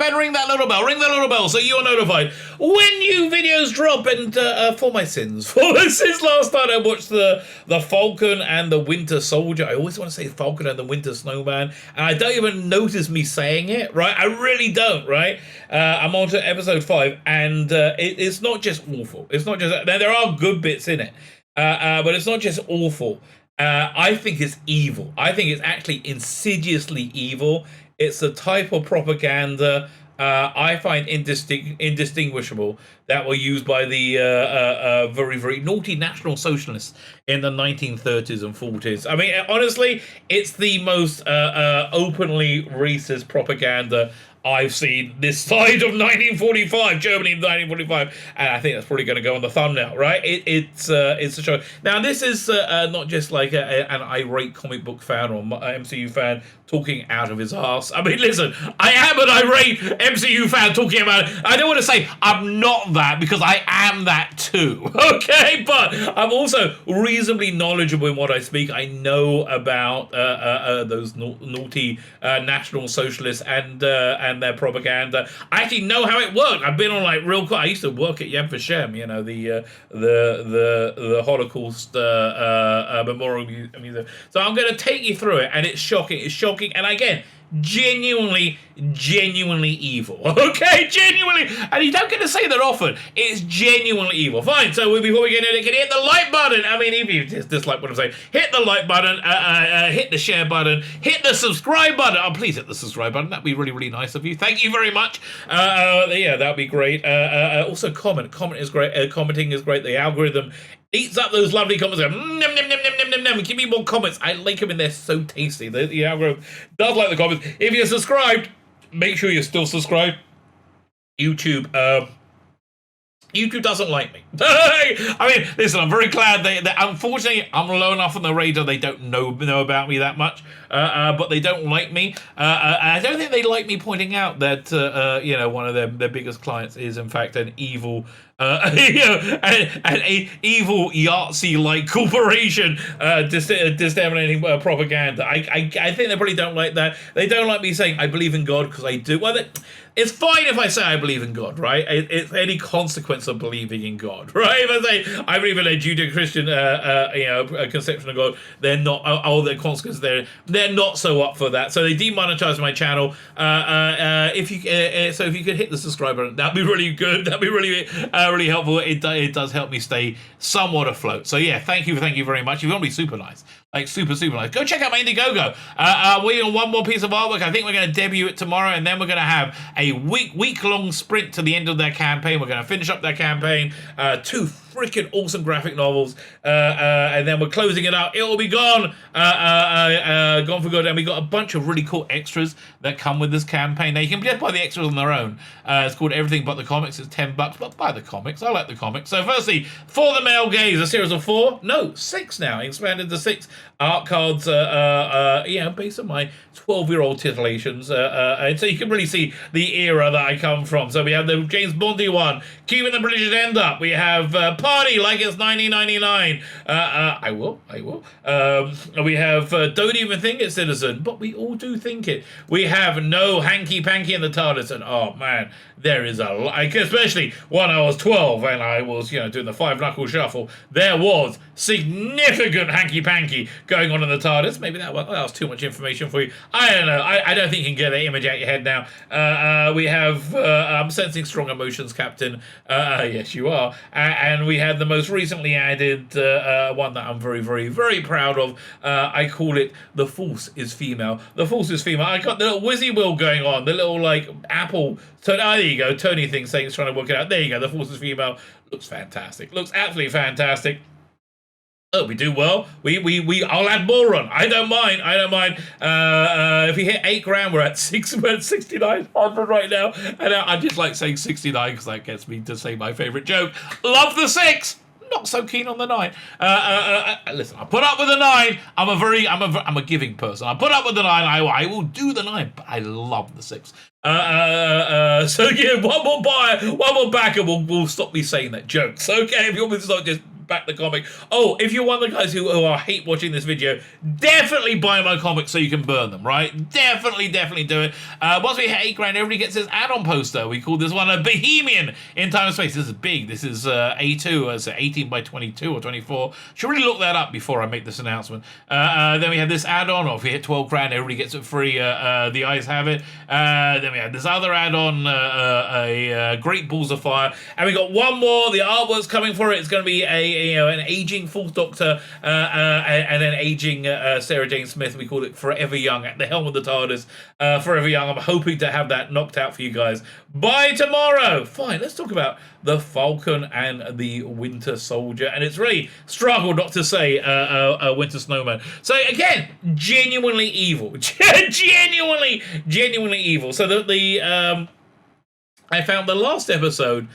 fan, ring that little bell so you're notified when new videos drop. And for my sins last night I watched the Falcon and the Winter Soldier. I always want to say Falcon and the Winter Snowman, and I don't even notice me saying it, right? I really don't, right? I'm on to episode 5, and it's not just awful. It's not just, there are good bits in it, but it's not just awful. I think it's evil. I think it's actually insidiously evil. It's the type of propaganda I find indistinguishable that were used by the very, very naughty National Socialists in the 1930s and 40s. I mean, honestly, it's the most openly racist propaganda I've seen this side of 1945, Germany in 1945, and I think that's probably going to go on the thumbnail, right? It's a show. Now, this is not just like an irate comic book fan or MCU fan talking out of his arse. I mean, listen, I am an irate MCU fan talking about it. I don't want to say I'm not that, because I am that too, okay? But I'm also reasonably knowledgeable in what I speak. I know about those naughty National Socialists and their propaganda. I actually know how it worked. I've been on like real. I used to work at Yad Vashem, you know, the Holocaust Memorial Museum. So I'm going to take you through it, and it's shocking. It's shocking, and again, genuinely evil. Okay, genuinely, and you don't get to say that often. It's genuinely evil. Fine. So before we get in, can you hit the like button? I mean, if you dislike what I'm saying, hit the like button, hit the share button, hit the subscribe button. Oh, please hit the subscribe button. That'd be really, really nice of you. Thank you very much. Yeah, that'd be great. Also, comment is great. Commenting is great. The algorithm eats up those lovely comments. Give me more comments. I like them, and they're so tasty. The algorithm does like the comments. If you're subscribed, make sure you're still subscribed. YouTube doesn't like me. I mean, listen, I'm very glad they unfortunately, I'm low enough on the radar, they don't know about me that much, but they don't like me. I don't think they like me pointing out that, you know, one of their biggest clients is, in fact, an evil, you know, an evil Yahtzee-like corporation disseminating propaganda. I think they probably don't like that. They don't like me saying I believe in God, because I do. Well, it's fine if I say I believe in God, right? It's any consequence of believing in God, right? If I say I believe in a Judeo-Christian, you know, conception of God, they're not. All their consequences, they're not so up for that. So they demonetize my channel. If you could hit the subscribe button, that'd be really good. That'd be really helpful. It does help me stay somewhat afloat. So yeah, thank you very much. You're gonna be super nice. Like super nice. Go check out my Indiegogo. We're on one more piece of artwork. I think we're going to debut it tomorrow, and then we're going to have a week-long sprint to the end of their campaign. We're going to finish up their campaign. 2 freaking awesome graphic novels, and then we're closing it out. It'll be gone for good. And we got a bunch of really cool extras that come with this campaign. Now you can just buy the extras on their own. It's called Everything But the Comics. It's $10, but buy the comics. I like the comics. So firstly, For the Male Gaze, a series of 4, no, 6 now, expanded to 6 art cards, yeah, based on my 12-year-old titillations, and so you can really see the era that I come from. So we have the James Bondy one, Keeping the British End Up. We have Party Like It's 1999. I will. We have Don't Even Think It, Citizen, but we all do think it. We have No Hanky Panky in the TARDIS, and oh man, there is a lot, especially when I was 12 and I was, you know, doing the 5-knuckle shuffle. There was significant hanky panky going on in the TARDIS. Maybe that was too much information for you. I don't know. I don't think you can get that image out your head now. We have I'm sensing strong emotions, Captain. Yes, you are. And we had the most recently added one that I'm very proud of. I call it The Force is Female. The Force is Female. I got the little whizzy wheel going on, the little like Apple. So there you go. Tony thinks saying it's trying to work it out. There you go. The Force is Female. Looks fantastic. Looks absolutely fantastic. Oh, we do well. I'll add more on. I don't mind. If we hit $8,000, we're at 6,900 right now. And I just like saying 69 because that gets me to say my favorite joke. Love the 6. Not so keen on the 9. Listen, I put up with the 9. I'm a giving person. I put up with the 9. I will do the 9, but I love the 6. So yeah, one more backer will stop me saying that jokes. Okay, if you want me to start just back the comic. Oh, if you're one of the guys who hate watching this video, definitely buy my comics so you can burn them, right? Definitely do it. Once we hit 8 grand, everybody gets this add-on poster. We call this one a Bohemian in Time and Space. This is big. This is A2, it's 18 by 22 or 24. Should really look that up before I make this announcement. Then we have this add-on, or if we hit 12 grand, everybody gets it free. The Eyes Have It. Then we have this other add-on, Great Balls of Fire. And we got one more. The artwork's coming for it. It's going to be an aging Fourth Doctor and an aging Sarah Jane Smith. We call it Forever Young at the helm of the TARDIS. Forever Young. I'm hoping to have that knocked out for you guys by tomorrow. Fine, let's talk about the Falcon and the Winter Soldier. And it's really struggled not to say Winter Snowman. So again, genuinely evil. genuinely evil. So I found the last episode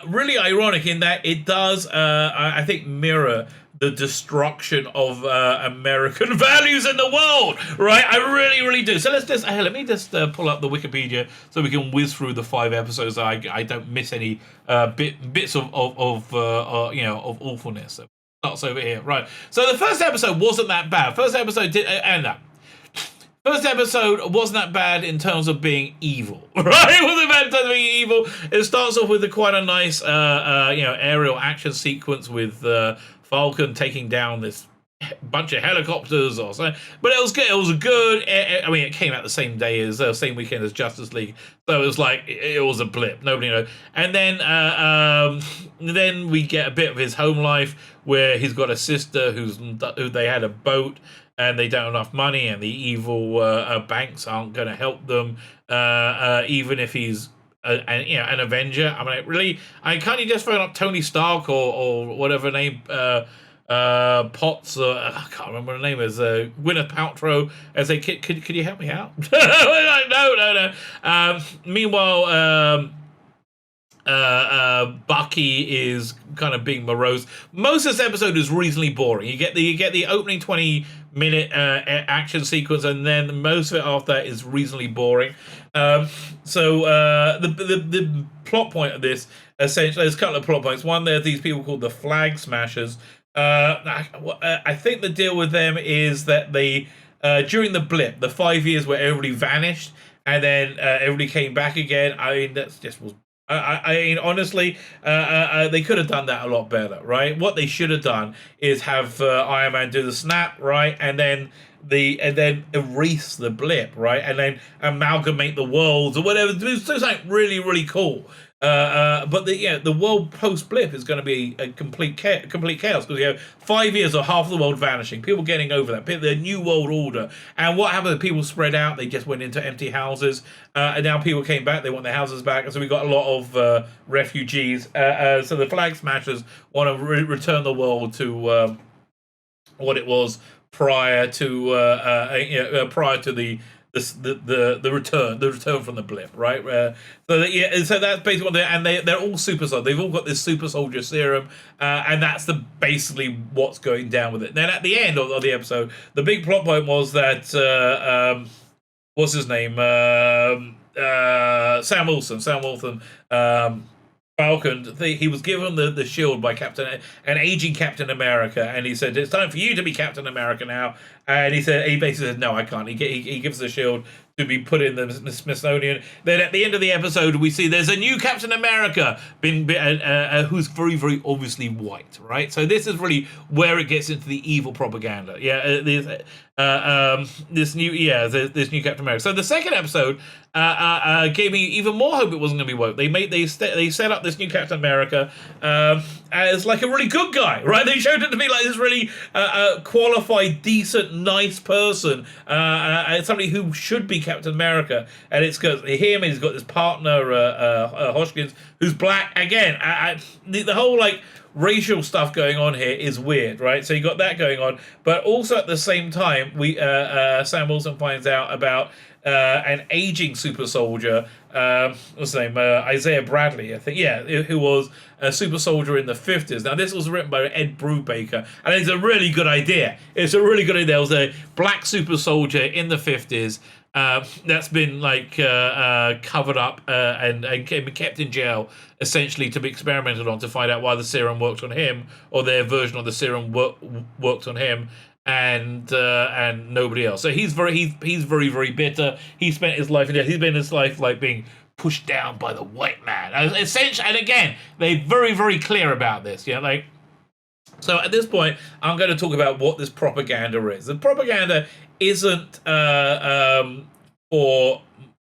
really ironic in that it does, I think, mirror the destruction of American values in the world, right? I really do. So let me just pull up the Wikipedia so we can whiz through the 5 episodes. So I don't miss any bits of awfulness. So starts over here, right? So the first episode wasn't that bad. First episode wasn't that bad in terms of being evil, right? It wasn't bad in terms of being evil. It starts off with quite a nice, aerial action sequence with Falcon taking down this bunch of helicopters or something. But it was good. It was good. I mean, it came out the same day as same weekend as Justice League, so it was like it was a blip. Nobody knows. And then we get a bit of his home life where he's got a sister who they had a boat. And they don't have enough money, and the evil banks aren't going to help them, even if he's an Avenger. I mean, really, can't you just phone up Tony Stark or whatever name, Potts? I can't remember what her name is. Gwyneth Paltrow. As they could you help me out? No. Meanwhile. Bucky is kind of being morose. Most of this episode is reasonably boring. You get the opening 20-minute action sequence, and then most of it after that is reasonably boring. The plot point of this, essentially, there's a couple of plot points. One, there are these people called the Flag Smashers. I think the deal with them is that they during the blip, the 5 years where everybody vanished and then everybody came back again. I mean, that's just was. I mean, honestly, they could have done that a lot better, right? What they should have done is have Iron Man do the snap, right, and then erase the blip, right, and then amalgamate the worlds or whatever. Do something really cool. But the world post blip is going to be a complete chaos because you have 5 years of half the world vanishing, people getting over that, the new world order, and what happened? People spread out, they just went into empty houses, and now people came back, they want their houses back, and so we got a lot of refugees. So the Flag Smashers want to return the world to what it was prior to the return from the blip, right? So that's basically what they're all super soldiers. They've all got this super soldier serum, and that's basically what's going down with it. Then at the end of the episode, the big plot point was that what's his name? Sam Wilson. Falcon, he was given the shield by an aging Captain America, and he said, "It's time for you to be Captain America now." And he basically said, "No, I can't." He gives the shield to be put in the Smithsonian. Then at the end of the episode, we see there's a new Captain America, who's very obviously white, right? So this is really where it gets into the evil propaganda. This new Captain America. So the second episode gave me even more hope it wasn't going to be woke. They set up this new Captain America as like a really good guy, right? They showed it to be like this really qualified, decent, nice person, somebody who should be Captain America. And it's because him, and he's got this partner, Hoskins, who's black. Again, the whole like racial stuff going on here is weird, right? So you got that going on, but also at the same time, Sam Wilson finds out about an aging super soldier, what's his name? Isaiah Bradley, I think. Yeah, who was a super soldier in the 50s. Now, this was written by Ed Brubaker, and it's a really good idea. There was a black super soldier in the 50s that's been like covered up and kept in jail, essentially to be experimented on to find out why the serum worked on him, or their version of the serum worked on him, and nobody else. So he's very bitter. He spent his life in jail. He's been his life like being pushed down by the white man. Essentially, and again, they're very clear about this. Yeah, like. So at this point, I'm going to talk about what this propaganda is. The propaganda isn't for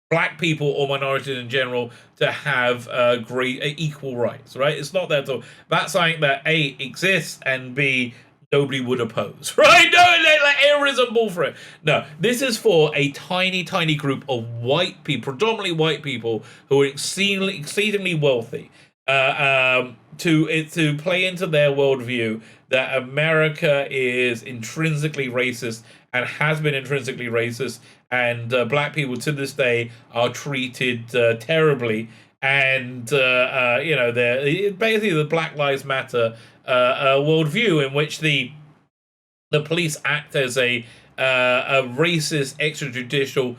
black people or minorities in general to have equal rights, right? It's not that at all. That's something that A, exists, and B, nobody would oppose, right? No, like arism bull for it. No, this is for a tiny group of white people, predominantly white people, who are exceedingly wealthy, to play into their worldview that America is intrinsically racist and has been intrinsically racist, and black people to this day are treated terribly, and they're basically the Black Lives Matter worldview, in which the police act as a racist extrajudicial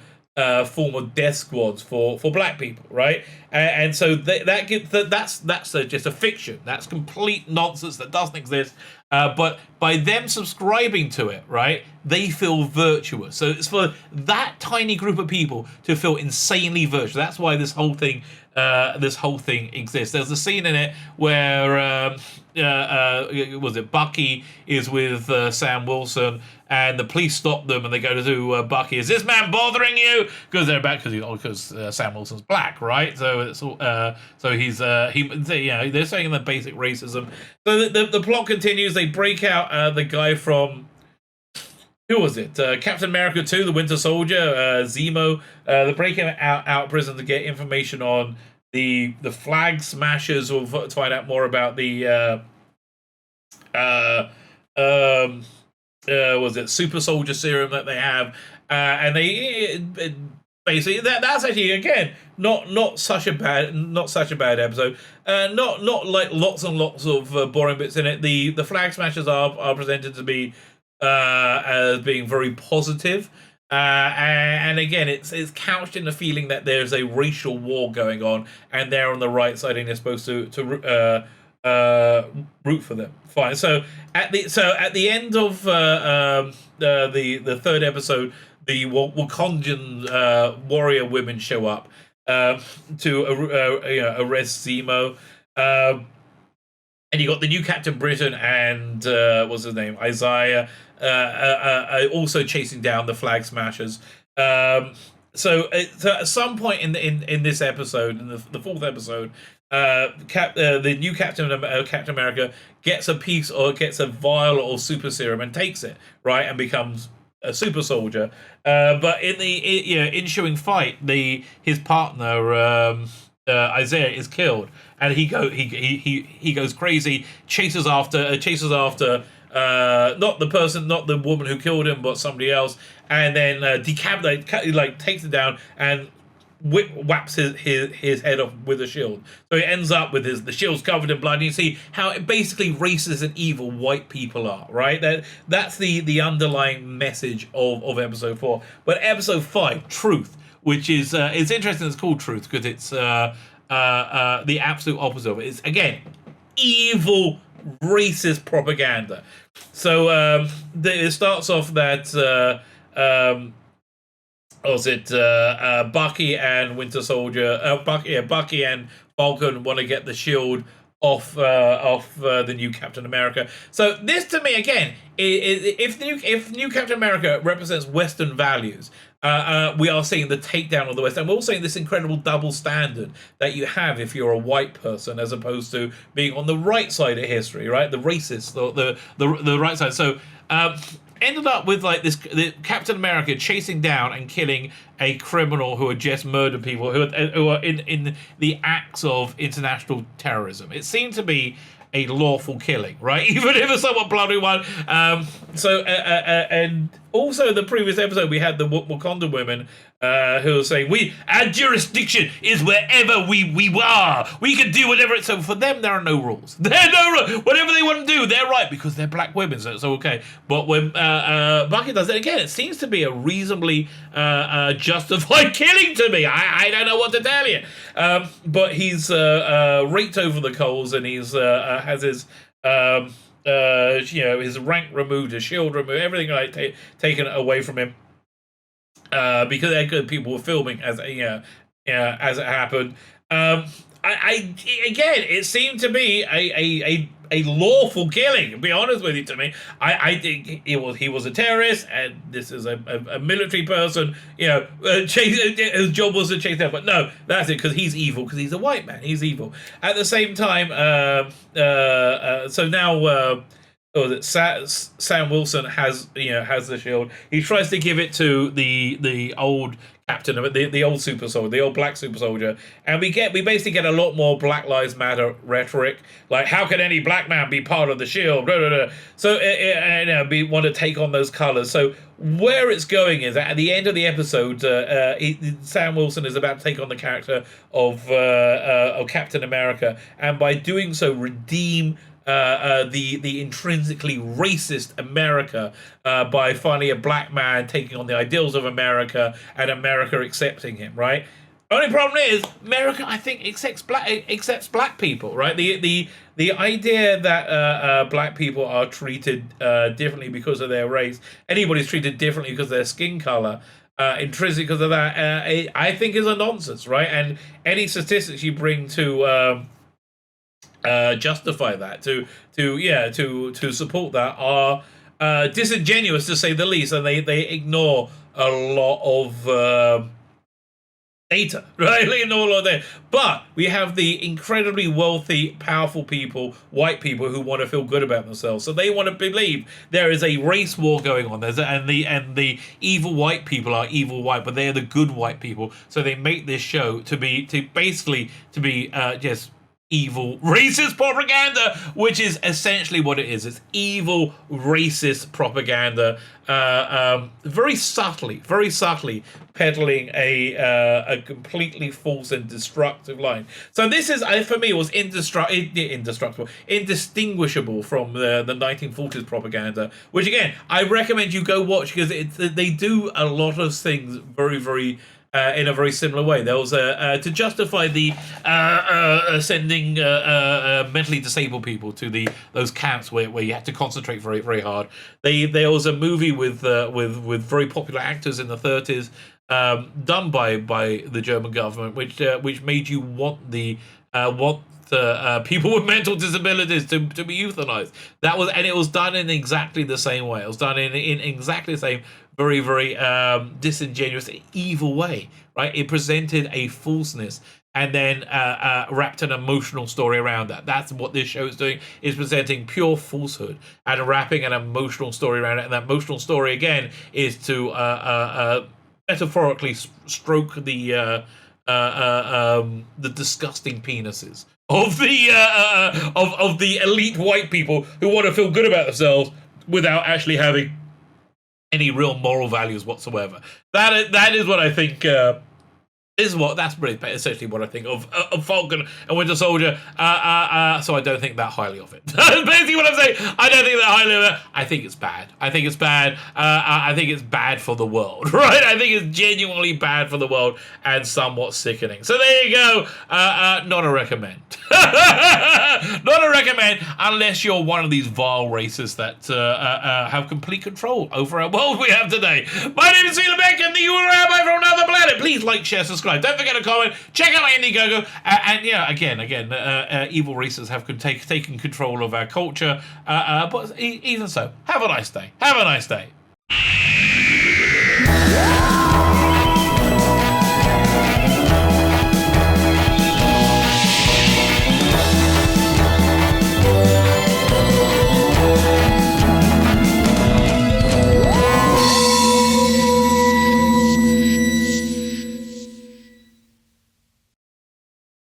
form of death squads for black people, right? And so that's just a fiction. That's complete nonsense that doesn't exist. But by them subscribing to it, right, they feel virtuous. So it's for that tiny group of people to feel insanely virtuous. That's why this whole thing exists. There's a scene in it where was it Bucky is with Sam Wilson, and the police stop them, and they go to Bucky. Is this man bothering you? Because they're back because Sam Wilson's black, right? So it's so he's they're saying the basic racism. So the plot continues. They break out the guy from. Who was it? Captain America 2, the Winter Soldier, Zemo. They're breaking out of prison to get information on the flag smashers. We'll find out more about the was it Super Soldier serum that they have, and they basically that's actually again not such a bad episode. Not like lots and lots of boring bits in it. The flag smashers are presented to be as being very positive, and again it's couched in the feeling that there's a racial war going on, and they're on the right side, and they're supposed to root for them. Fine. So at the end of the third episode, the Wakandan warrior women show up to arrest Zemo. And you got the new Captain Britain and what's his name, Isaiah, also chasing down the flag smashers. So at some point in this episode, in the fourth episode, the new Captain America gets a piece or gets a vial or super serum and takes it, right, and becomes a super soldier. But in the ensuing fight, his partner Isaiah is killed, and he goes crazy, chases after not the woman who killed him, but somebody else, and then takes it down and whaps his head off with a shield. So he ends up with the shield's covered in blood. And you see how basically racist and evil white people are, right? That's the underlying message of episode 4. But episode 5, Truth, which is it's interesting. It's called Truth because it's the absolute opposite of it. It's again evil, racist propaganda. So it starts off that Bucky and Winter Soldier, Bucky and Falcon want to get the shield off the new Captain America. So this, to me, again, if new Captain America represents Western values, we are seeing the takedown of the West, and we're also seeing this incredible double standard that you have if you're a white person, as opposed to being on the right side of history, right? The racist, the right side. So ended up with like the Captain America chasing down and killing a criminal who had just murdered people who are in the acts of international terrorism. It seemed to be a lawful killing, right? Even if it's somewhat bloody one. And Also, the previous episode, we had the Wakanda women who were saying, our jurisdiction is wherever we are. We can do whatever. So for them, there are no rules. There are no rules. Whatever they want to do, they're right because they're black women, so it's okay. But when Bucky does it again, it seems to be a reasonably justified killing to me. I don't know what to tell you. But he's raked over the coals, and he's has his his rank removed, his shield removed, everything like taken away from him, because people were filming as as it happened. Again, it seemed to be a lawful killing. To be honest with you, to me, I think he was a terrorist, and this is a military person. His job was to chase them. But no, that's it, because he's evil. Because he's a white man, he's evil. At the same time, so now. Sam Wilson has the shield. He tries to give it to the old captain of it, the old super soldier, the old black super soldier, and we basically get a lot more Black Lives Matter rhetoric, like how can any black man be part of the shield? Blah, blah, blah. So we want to take on those colors. So where it's going is that at the end of the episode, Sam Wilson is about to take on the character of Captain America, and by doing so, redeem the intrinsically racist America by finally a black man taking on the ideals of America and America accepting him, right? Only problem is America, I think, accepts black people, right? The idea that black people are treated differently because of their race, anybody's treated differently because of their skin color, intrinsic because of that, I think is a nonsense, right? And any statistics you bring to justify that, to support that, are disingenuous, to say the least, and they ignore a lot of data, right? They ignore a lot of data. But we have the incredibly wealthy, powerful people, white people, who want to feel good about themselves, so they want to believe there is a race war going on. And the evil white people are evil white, but they are the good white people. So they make this show to be just evil racist propaganda, which is essentially what it is. It's evil racist propaganda, very subtly peddling a completely false and destructive line. So this is, for me, was indistinguishable from the 1940s propaganda, which again I recommend you go watch, because they do a lot of things very, very in a very similar way. There was to justify the sending mentally disabled people to those camps where you had to concentrate very, very hard. There was a movie with very popular actors in the 30s, done by the German government, which made you want people with mental disabilities to be euthanized. And it was done in exactly the same way. It was done in exactly the same very, very disingenuous, evil way, right? It presented a falseness and then wrapped an emotional story around that. That's what this show is doing, is presenting pure falsehood and wrapping an emotional story around it. And that emotional story, again, is to metaphorically stroke the disgusting penises of the elite white people who want to feel good about themselves without actually having any real moral values whatsoever. That is what I think. That's essentially what I think of Falcon and Winter Soldier. So I don't think that highly of it. That's basically what I'm saying. I don't think that highly of it. I think it's bad. I think it's bad. I think it's bad for the world, right? I think it's genuinely bad for the world and somewhat sickening. So there you go. Not a recommend. Not a recommend unless you're one of these vile racists that have complete control over our world we have today. My name is Felix Beck, and you are Rabbi from another planet. Please like, share, subscribe. Don't forget to comment. Check out Indiegogo. And again, evil racists have taken control of our culture. But even so, have a nice day. Have a nice day.